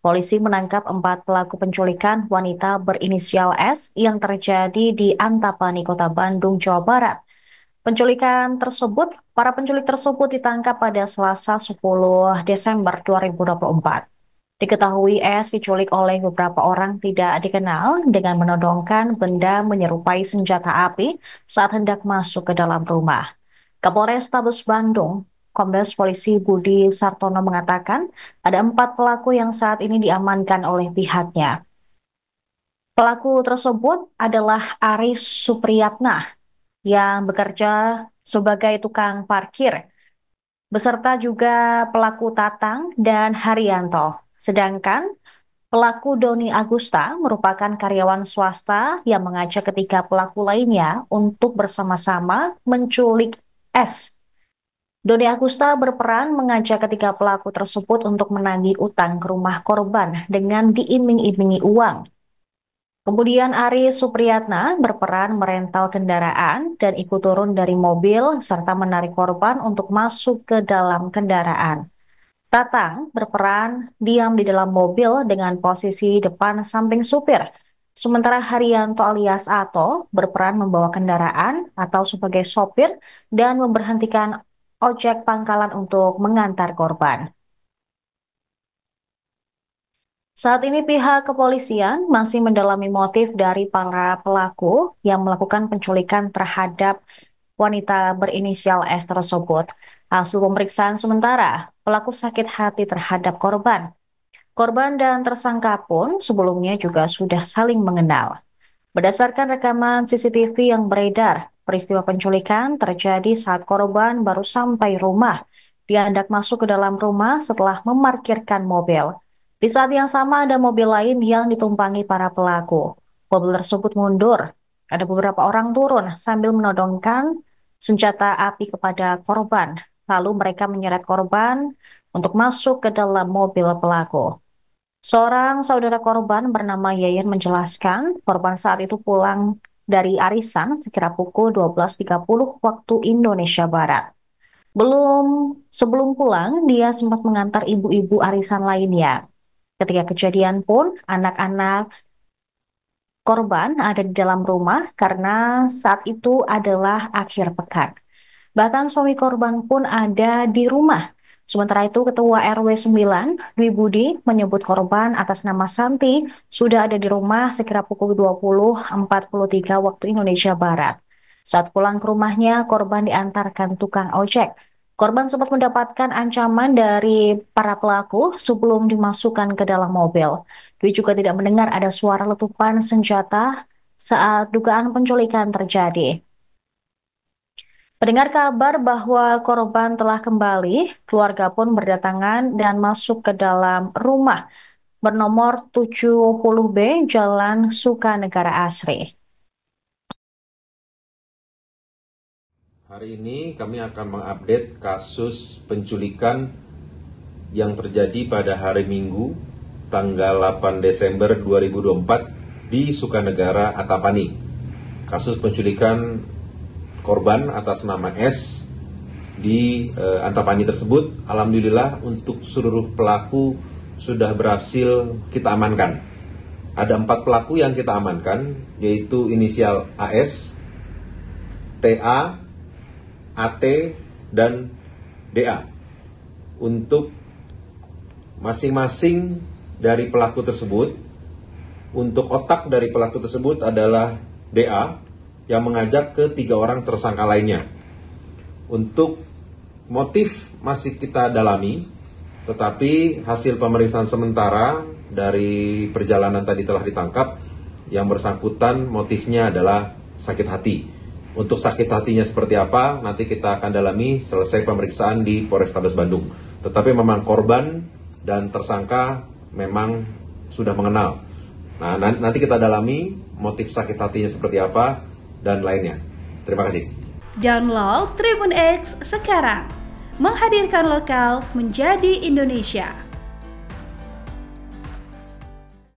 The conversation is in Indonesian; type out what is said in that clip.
Polisi menangkap 4 pelaku penculikan wanita berinisial S yang terjadi di Antapani, Kota Bandung, Jawa Barat. Para penculik tersebut ditangkap pada Selasa 10 Desember 2024. Diketahui S diculik oleh beberapa orang tidak dikenal dengan menodongkan benda menyerupai senjata api saat hendak masuk ke dalam rumah. Kapolrestabes Bandung, Kombes Polisi Budi Sartono mengatakan ada 4 pelaku yang saat ini diamankan oleh pihaknya. Pelaku tersebut adalah Aris Supriyatna yang bekerja sebagai tukang parkir, beserta juga pelaku Tatang dan Haryanto. Sedangkan pelaku Doni Agusta merupakan karyawan swasta yang mengajak ketiga pelaku lainnya untuk bersama-sama menculik S. Doni Agusta berperan mengajak ketiga pelaku tersebut untuk menagih utang ke rumah korban dengan diiming-imingi uang. Kemudian Ari Supriyatna berperan merental kendaraan dan ikut turun dari mobil serta menarik korban untuk masuk ke dalam kendaraan. Tatang berperan diam di dalam mobil dengan posisi depan samping supir. Sementara Haryanto alias Ato berperan membawa kendaraan atau sebagai sopir dan memberhentikan ojek pangkalan untuk mengantar korban. Saat ini pihak kepolisian masih mendalami motif dari para pelaku yang melakukan penculikan terhadap wanita berinisial S tersebut. Hasil pemeriksaan sementara, pelaku sakit hati terhadap korban. Korban dan tersangka pun sebelumnya juga sudah saling mengenal. Berdasarkan rekaman CCTV yang beredar, peristiwa penculikan terjadi saat korban baru sampai rumah. Dia hendak masuk ke dalam rumah setelah memarkirkan mobil. Di saat yang sama ada mobil lain yang ditumpangi para pelaku. Mobil tersebut mundur. Ada beberapa orang turun sambil menodongkan senjata api kepada korban. Lalu mereka menyeret korban untuk masuk ke dalam mobil pelaku. Seorang saudara korban bernama Yayan menjelaskan korban saat itu pulang dari arisan sekira pukul 12.30 waktu Indonesia Barat. Sebelum pulang, dia sempat mengantar ibu-ibu arisan lainnya. Ketika kejadian pun, anak-anak korban ada di dalam rumah karena saat itu adalah akhir pekan. Bahkan suami korban pun ada di rumah. Sementara itu, Ketua RW 9, Dwi Budi, menyebut korban atas nama Santi sudah ada di rumah sekira pukul 20.43 waktu Indonesia Barat. Saat pulang ke rumahnya, korban diantarkan tukang ojek. Korban sempat mendapatkan ancaman dari para pelaku sebelum dimasukkan ke dalam mobil. Dwi juga tidak mendengar ada suara letupan senjata saat dugaan penculikan terjadi. Mendengar kabar bahwa korban telah kembali, keluarga pun berdatangan dan masuk ke dalam rumah bernomor 70B Jalan Sukanegara Asri. Hari ini kami akan mengupdate kasus penculikan yang terjadi pada hari Minggu, tanggal 8 Desember 2024 di Sukanegara, Antapani. Kasus penculikan korban atas nama S di Antapani tersebut, alhamdulillah untuk seluruh pelaku sudah berhasil kita amankan. Ada 4 pelaku yang kita amankan, yaitu inisial AS, TA, AT, dan DA. Untuk masing-masing dari pelaku tersebut, untuk otak dari pelaku tersebut adalah DA yang mengajak ke 3 orang tersangka lainnya. Untuk motif masih kita dalami, tetapi hasil pemeriksaan sementara dari perjalanan tadi telah ditangkap, yang bersangkutan motifnya adalah sakit hati. Untuk sakit hatinya seperti apa, nanti kita akan dalami selesai pemeriksaan di Polrestabes Bandung. Tetapi memang korban dan tersangka memang sudah mengenal. Nah, nanti kita dalami motif sakit hatinya seperti apa dan lainnya. Terima kasih. Download Tribun X sekarang, menghadirkan lokal menjadi Indonesia.